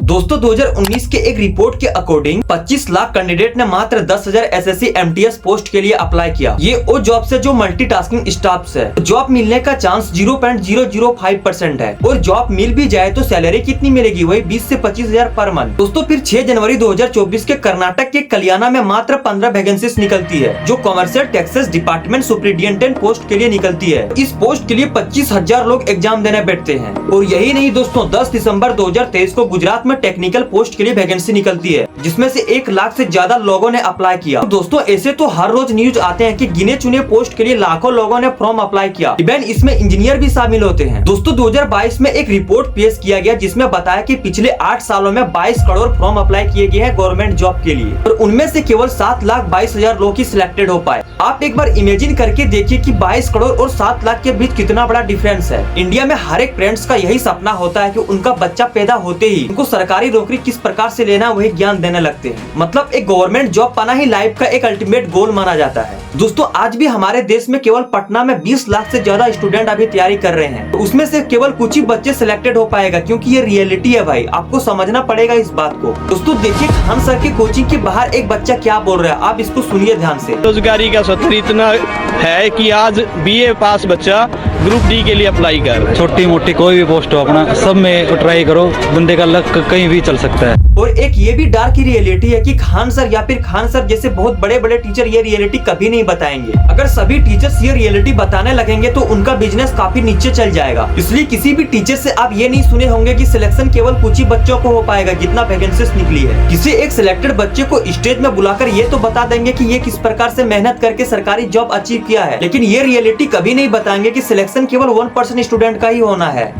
दोस्तों 2019 के एक रिपोर्ट के अकॉर्डिंग 25 लाख कैंडिडेट ने मात्र 10,000 एसएससी एमटीएस पोस्ट के लिए अप्लाई किया। ये वो जॉब्स है जो मल्टीटास्किंग स्टाफ्स है। जॉब मिलने का चांस 0.005% है और जॉब मिल भी जाए तो सैलरी कितनी मिलेगी, वही 20 से 25,000 पर मंथ। दोस्तों फिर 6 जनवरी 2024 के कर्नाटक के कल्याणा में मात्र 15 वैकेंसीज निकलती है जो commercial taxes department superintendent post के लिए निकलती है। इस पोस्ट के लिए 25,000 लोग एग्जाम देने बैठते हैं। और यही नहीं दोस्तों, 10 दिसंबर 2023 को गुजरात में टेक्निकल पोस्ट के लिए वैकेंसी निकलती है जिसमें से 1 लाख से ज्यादा लोगों ने अप्लाई किया। तो दोस्तों ऐसे तो हर रोज न्यूज आते हैं कि गिने चुने पोस्ट के लिए लाखों लोगों ने फॉर्म अप्लाई किया। इवन इसमें इंजीनियर भी शामिल होते हैं। दोस्तों 2022 में एक रिपोर्ट पेश किया गया जिसमें बताया कि पिछले 8 सालों में 22 करोड़ फॉर्म अप्लाई किए गए हैं गवर्नमेंट जॉब के लिए और उनमें से केवल 7,22,000 लोग ही सिलेक्टेड हो पाए। आप एक बार इमेजिन करके देखिए कि 22 करोड़ और 7 लाख के बीच कितना बड़ा डिफरेंस है। इंडिया में हर एक पेरेंट्स का यही सपना होता है कि उनका बच्चा पैदा होते ही उनको सरकारी नौकरी किस प्रकार से लेना वही ज्ञान देने लगते हैं। मतलब एक गवर्नमेंट जॉब पाना ही लाइफ का एक अल्टीमेट गोल माना जाता है। दोस्तों आज भी हमारे देश में केवल पटना में 20 लाख से ज्यादा स्टूडेंट अभी तैयारी कर रहे हैं। तो उसमें से केवल कुछ ही बच्चे सिलेक्टेड हो पाएगा क्योंकि ये रियलिटी है भाई, आपको समझना पड़ेगा इस बात को। दोस्तों देखिए खान सर की कोचिंग के बाहर एक बच्चा क्या बोल रहा है, आप इसको सुनिए ध्यान से। रोजगारी का सत्र इतना है कि आज बीए पास बच्चा ग्रुप डी के लिए अप्लाई कर रहा है। छोटी मोटी कोई भी पोस्ट हो अपना सब में ट्राई करो, बंदे का लक कहीं भी चल सकता है। और एक ये भी डार्क रियलिटी है कि खान सर या फिर खान सर जैसे बहुत बड़े बड़े टीचर ये रियलिटी कभी नहीं बताएंगे। अगर सभी टीचर्स ये रियलिटी बताने लगेंगे तो उनका बिजनेस काफी नीचे चल जाएगा। इसलिए किसी भी टीचर से आप ये नहीं सुने होंगे कि सिलेक्शन केवल कुछ ही बच्चों को हो पाएगा जितना वैकेंसीज निकली है। किसी एक सिलेक्टेड बच्चे को स्टेज में बुलाकर ये तो बता देंगे कि ये किस प्रकार से मेहनत करके सरकारी जॉब अचीव किया है, लेकिन ये रियलिटी कभी नहीं बताएंगे कि सिलेक्शन केवल 1% स्टूडेंट का ही होना है।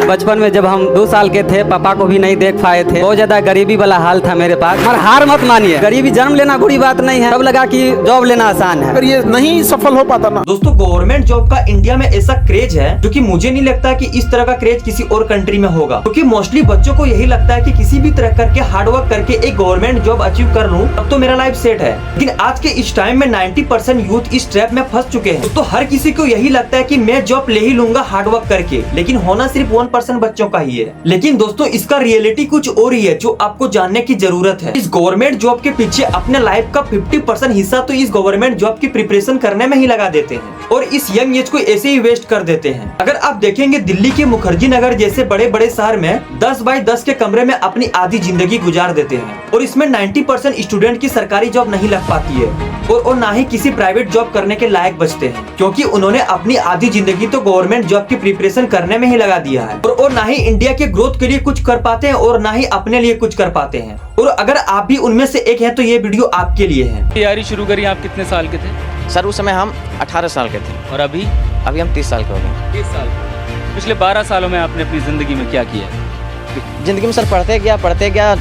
बचपन में जब हम 2 साल के थे पापा को भी नहीं देख पाए थे, बहुत ज्यादा गरीबी वाला हाल था मेरे पास। और हार मत मानिए, गरीबी जन्म लेना बुरी बात नहीं है। तब लगा कि जॉब लेना आसान है, अगर ये नहीं सफल हो पाता ना। दोस्तों गवर्नमेंट जॉब का इंडिया में ऐसा क्रेज है जो कि मुझे नहीं लगता कि इस तरह का क्रेज किसी और कंट्री में होगा, क्योंकि मोस्टली बच्चों को यही लगता है कि किसी भी तरह करके हार्डवर्क करके एक गवर्नमेंट जॉब अचीव कर लूं तब तो मेरा लाइफ सेट है। लेकिन आज के इस टाइम में 90% यूथ इस ट्रैप में फंस चुके हैं। तो हर किसी को यही लगता है कि मैं जॉब ले ही लूंगा हार्डवर्क करके, लेकिन होना सिर्फ 1% बच्चों का ही है। लेकिन दोस्तों इसका रियलिटी कुछ और ही है जो आपको जानने की जरूरत है। इस गवर्नमेंट जॉब के पीछे अपने लाइफ का 50% हिस्सा तो इस गवर्नमेंट जॉब की प्रिपरेशन करने में ही लगा देते हैं और इस यंग एज को ऐसे ही वेस्ट कर देते हैं। अगर आप देखेंगे दिल्ली के मुखर्जी नगर जैसे बड़े बड़े शहर में 10 बाई 10 के कमरे में अपनी आधी जिंदगी गुजार देते हैं और इसमें 90% स्टूडेंट की सरकारी जॉब नहीं लग पाती है और ना ही किसी प्राइवेट जॉब करने के लायक बचते हैं, क्योंकि उन्होंने अपनी आधी जिंदगी तो गवर्नमेंट जॉब की प्रिपरेशन करने में ही लगा दिया है और ना ही इंडिया के ग्रोथ के लिए कुछ कर पाते हैं और ना ही अपने लिए कुछ कर पाते हैं। और अगर आप भी उनमें से एक हैं तो ये वीडियो आपके लिए है। तैयारी शुरू करी आप कितने साल के थे? सर उस समय हम 18 साल के थे और अभी हम 30 साल के हो गए। 30 साल। पिछले 12 सालों में आपने अपनी जिंदगी में क्या किया? जिंदगी में सर पढ़ते गया,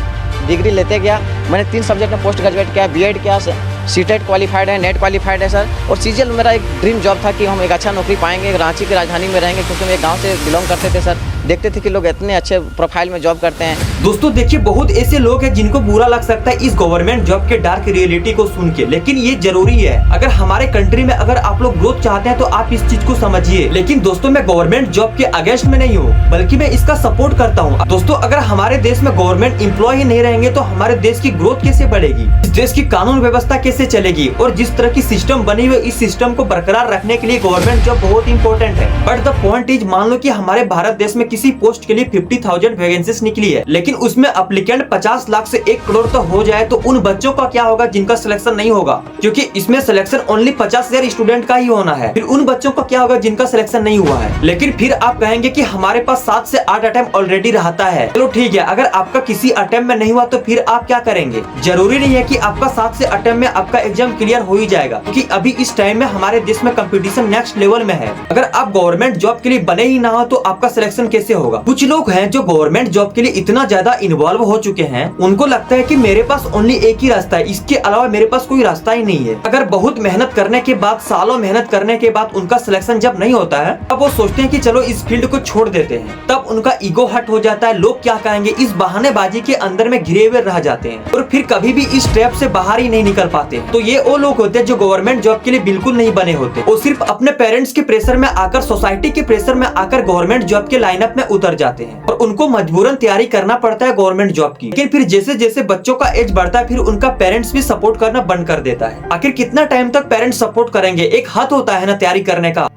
डिग्री लेते गया। मैंने 3 सब्जेक्ट में पोस्ट ग्रेजुएट किया, बीएड किया, सीटेट क्वालिफाइड है, नेट क्वालिफाइड है सर। और सीजीएल मेरा एक ड्रीम जॉब था कि हम एक अच्छा नौकरी पाएंगे, रांची की राजधानी में रहेंगे, क्योंकि हम एक गांव से बिलोंग करते थे सर। देखते थे कि लोग इतने अच्छे प्रोफाइल में जॉब करते हैं। दोस्तों देखिए बहुत ऐसे लोग हैं जिनको बुरा लग सकता है इस गवर्नमेंट जॉब के डार्क रियलिटी को सुन के, लेकिन ये जरूरी है। अगर हमारे कंट्री में अगर आप लोग ग्रोथ चाहते हैं तो आप इस चीज को समझिए। लेकिन दोस्तों मैं गवर्नमेंट जॉब के अगेंस्ट में नहीं हूँ, बल्कि मैं इसका सपोर्ट करता हूँ। दोस्तों अगर हमारे देश में गवर्नमेंट एम्प्लॉय ही नहीं रहेंगे तो हमारे देश की ग्रोथ कैसे बढ़ेगी, इस देश की कानून व्यवस्था कैसे चलेगी। और जिस तरह की सिस्टम बनी हुई इस सिस्टम को बरकरार रखने के लिए गवर्नमेंट जॉब बहुत इंपॉर्टेंट है। बट द पॉइंट इज, मान लो कि हमारे भारत देश में किसी पोस्ट के लिए 50,000 वैकेंसीज निकली है, लेकिन उसमें एप्लीकेंट 50 लाख से 1 करोड़ तो हो जाए तो उन बच्चों का क्या होगा जिनका सिलेक्शन नहीं होगा, क्योंकि इसमें सिलेक्शन ओनली 50,000 स्टूडेंट का ही होना है। फिर उन बच्चों का क्या होगा जिनका सिलेक्शन नहीं हुआ है। लेकिन फिर आप कहेंगे कि हमारे पास 7 से 8 अटेम्प्ट ऑलरेडी रहता है। चलो ठीक है, अगर आपका किसी अटेम्प्ट में नहीं हुआ तो फिर आप क्या करेंगे? जरूरी नहीं है कि आपका 7 से अटेम्प्ट में आपका एग्जाम क्लियर हो ही जाएगा, क्योंकि अभी इस टाइम में हमारे देश में कंपटीशन नेक्स्ट लेवल में है। अगर आप गवर्नमेंट जॉब के लिए बने ही ना हो तो आपका सिलेक्शन कैसे होगा? कुछ लोग हैं जो गवर्नमेंट जॉब के लिए इतना ज्यादा इन्वॉल्व हो चुके हैं, उनको लगता है कि मेरे पास ओनली एक ही रास्ता है, इसके अलावा मेरे पास कोई रास्ता ही नहीं है। अगर बहुत मेहनत करने के बाद, सालों मेहनत करने के बाद उनका सिलेक्शन जब नहीं होता है, तब वो सोचते हैं कि चलो इस फील्ड को छोड़ देते हैं। तब उनका ईगो हट हो जाता है, लोग क्या कहेंगे, इस बहानेबाजी के अंदर में घिरे हुए रह जाते हैं और फिर कभी भी इस ट्रैप से बाहर ही नहीं निकल पाते। तो ये वो लोग होते हैं जो गवर्नमेंट जॉब के लिए बिल्कुल नहीं बने होते, वो सिर्फ अपने पेरेंट्स के प्रेशर में आकर, सोसाइटी के प्रेशर में आकर गवर्नमेंट जॉब के लाइन मेहनत में उतर जाते हैं और उनको मजबूरन तैयारी करना पड़ता है गवर्नमेंट जॉब की। लेकिन फिर जैसे जैसे बच्चों का एज बढ़ता है फिर उनका पेरेंट्स भी सपोर्ट करना बंद कर देता है। आखिर कितना टाइम तक पेरेंट्स सपोर्ट करेंगे? एक हद होता है ना तैयारी करने का।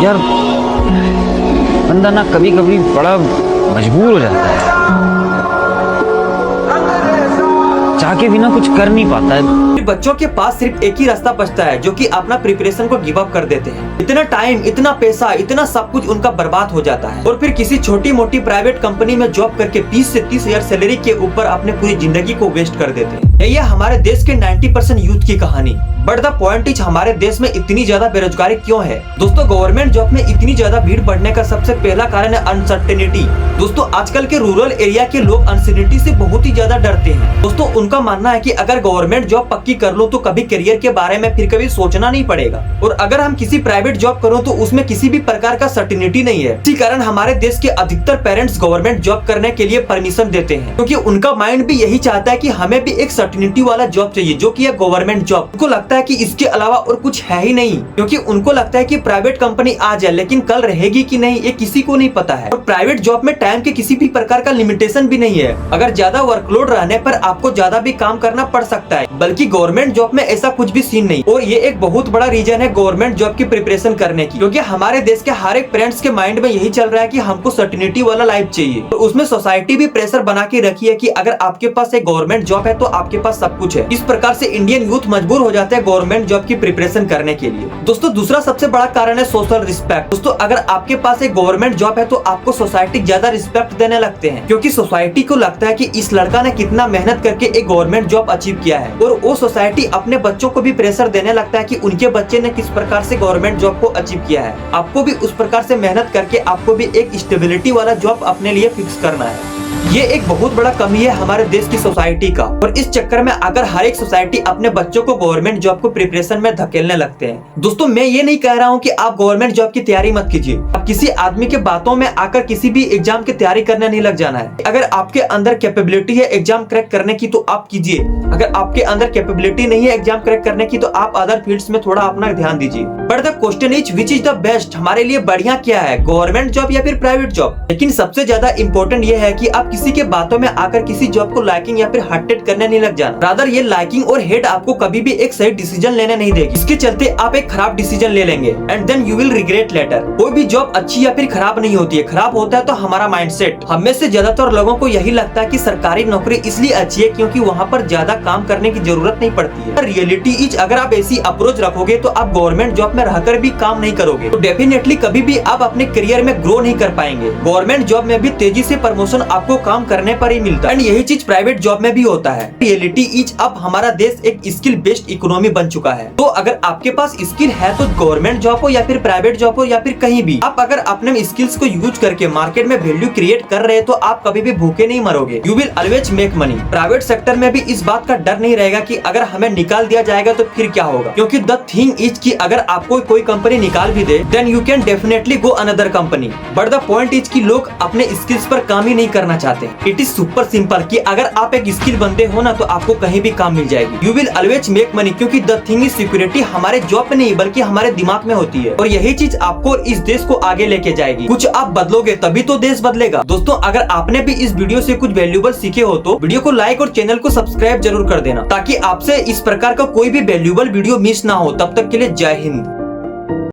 यार बंदा ना कभी कभी बड़ा मजबूर हो जाता है, चाह के बिना कुछ कर नहीं पाता है। बच्चों के पास सिर्फ एक ही रास्ता बचता है, जो कि अपना प्रिपरेशन को गिव अप कर देते हैं। इतना टाइम, इतना पैसा, इतना सब कुछ उनका बर्बाद हो जाता है और फिर किसी छोटी मोटी प्राइवेट कंपनी में जॉब करके 20 से 30 हजार सैलरी के ऊपर अपने पूरी जिंदगी को वेस्ट कर देते हैं। ये हमारे देश के 90% यूथ की कहानी। बट द पॉइंट इज हमारे देश में इतनी ज्यादा बेरोजगारी क्यों है? दोस्तों, गवर्नमेंट जॉब में इतनी ज्यादा भीड़ बढ़ने का सबसे पहला कारण है अनसर्टेनिटी। दोस्तों, आजकल के रूरल एरिया के लोग अनसर्टेनिटी से बहुत ही ज्यादा डरते हैं। दोस्तों, उनका मानना है कि अगर गवर्नमेंट जॉब पक्की कर लो तो कभी करियर के बारे में फिर कभी सोचना नहीं पड़ेगा, और अगर हम किसी प्राइवेट जॉब करो तो उसमें किसी भी प्रकार का सर्टेनिटी नहीं है। इसी कारण हमारे देश के अधिकतर पेरेंट्स गवर्नमेंट जॉब करने के लिए परमिशन देते हैं, क्योंकि उनका माइंड भी यही चाहता है कि हमें भी एक सर्टेनिटी वाला जॉब चाहिए, जो कि है गवर्नमेंट जॉब। उनको लगता है कि इसके अलावा और कुछ है ही नहीं, क्योंकि उनको लगता है कि प्राइवेट कंपनी आ जाए लेकिन कल रहेगी कि नहीं ये किसी को नहीं पता है। और प्राइवेट जॉब में टाइम के किसी भी प्रकार का लिमिटेशन भी नहीं है। अगर ज्यादा वर्कलोड रहने पर आपको ज्यादा भी काम करना पड़ सकता है, बल्कि गवर्नमेंट जॉब में ऐसा कुछ भी सीन नहीं। और ये एक बहुत बड़ा रीजन है गवर्नमेंट जॉब की प्रिपरेशन करने की, क्योंकि हमारे देश के हर एक पेरेंट्स के माइंड में यही चल रहा है कि हमको सर्टेनिटी वाला लाइफ चाहिए। और उसमें सोसाइटी भी प्रेशर बना के रखी है कि अगर आपके पास एक गवर्नमेंट जॉब है तो आपके पास सब कुछ है। इस प्रकार से इंडियन यूथ मजबूर हो जाते हैं गवर्नमेंट जॉब की प्रिपरेशन करने के लिए। दोस्तों, दूसरा सबसे बड़ा कारण है सोशल रिस्पेक्ट। दोस्तों, अगर आपके पास एक गवर्नमेंट जॉब है तो आपको सोसाइटी ज्यादा रिस्पेक्ट देने लगते हैं, क्योंकि सोसाइटी को लगता है कि इस लड़का ने कितना मेहनत करके एक गवर्नमेंट जॉब अचीव किया है। और वो सोसाइटी अपने बच्चों को भी प्रेशर देने लगता है कि उनके बच्चे ने किस प्रकार से गवर्नमेंट जॉब को अचीव किया है। आपको भी उस प्रकार से मेहनत करके आपको भी एक स्टेबिलिटी वाला जॉब अपने लिए फिक्स करना है। ये एक बहुत बड़ा कमी है हमारे देश की सोसाइटी का, और इस चक्कर में अगर हर एक सोसाइटी अपने बच्चों को गवर्नमेंट जॉब को प्रिपरेशन में धकेलने लगते हैं। दोस्तों, मैं ये नहीं कह रहा हूँ कि आप गवर्नमेंट जॉब की तैयारी मत कीजिए। अब किसी आदमी के बातों में आकर किसी भी एग्जाम की तैयारी करने नहीं लग जाना है। अगर आपके अंदर कैपेबिलिटी है एग्जाम क्रैक करने की तो आप कीजिए। अगर आपके अंदर कैपेबिलिटी नहीं है एग्जाम क्रैक करने की तो आप अदर फील्ड्स में थोड़ा अपना ध्यान दीजिए। But the question is which is the best? हमारे लिए बढ़िया क्या है, गवर्नमेंट जॉब या फिर प्राइवेट जॉब? लेकिन सबसे ज्यादा इंपॉर्टेंट ये है कि आप किसी के बातों में आकर किसी जॉब को लाइकिंग या फिर हार्टेड करने नहीं लग जाना। रादर ये लाइकिंग और हेट आपको कभी भी एक सही डिसीजन लेने नहीं देगी। इसके चलते आप एक खराब डिसीजन ले लेंगे and then you will regret later. कोई भी जॉब अच्छी या फिर खराब नहीं होती है, खराब होता है तो हमारा माइंडसेट। हम में से ज्यादातर लोगों को यही लगता है कि सरकारी नौकरी इसलिए अच्छी है क्योंकि वहाँ पर ज्यादा काम करने की जरूरत नहीं पड़ती है। रियलिटी इज अगर आप ऐसी अप्रोच रखोगे तो आप गवर्नमेंट जॉब में रहकर भी काम नहीं करोगे, तो डेफिनेटली कभी भी आप अपने करियर में ग्रो नहीं कर पाएंगे। गवर्नमेंट जॉब में भी तेजी से प्रमोशन आपको काम करने पर ही मिलता है, एंड यही चीज प्राइवेट जॉब में भी होता है। रियलिटी इज अब हमारा देश एक स्किल बेस्ड इकोनॉमी बन चुका है, तो अगर आपके पास स्किल है तो गवर्नमेंट जॉब हो या फिर प्राइवेट जॉब हो या फिर कहीं भी, आप अगर अपने स्किल्स को यूज करके मार्केट में वैल्यू क्रिएट कर रहे हैं तो आप कभी भी भूखे नहीं मरोगे। You will always make money. Private sector में भी इस बात का डर नहीं रहेगा कि अगर हमें निकाल दिया जाएगा तो फिर क्या होगा, क्योंकि द थिंग इज कि अगर आपको कोई कंपनी निकाल भी दे then you can definitely go another company. But the point is कि लोग अपने स्किल्स पर काम ही नहीं करना चाहते। इट इज सुपर सिंपल कि अगर आप एक स्किल बंदे हो ना तो आपको कहीं भी काम मिल जाएगी। You will always make money, क्योंकि द थिंग इज सिक्योरिटी हमारे जॉब में नहीं बल्कि हमारे दिमाग में होती है, और यही चीज आपको इस देश को आगे लेके जाएगी। कुछ आप बदलोगे तभी तो देश बदलेगा। दोस्तों, अगर आपने भी इस वीडियो से कुछ वैल्यूएबल सीखे हो तो वीडियो को लाइक और चैनल को सब्सक्राइब जरूर कर देना, ताकि आपसे इस प्रकार का कोई भी वैल्यूएबल वीडियो मिस ना हो। तब तक के लिए जय हिंद।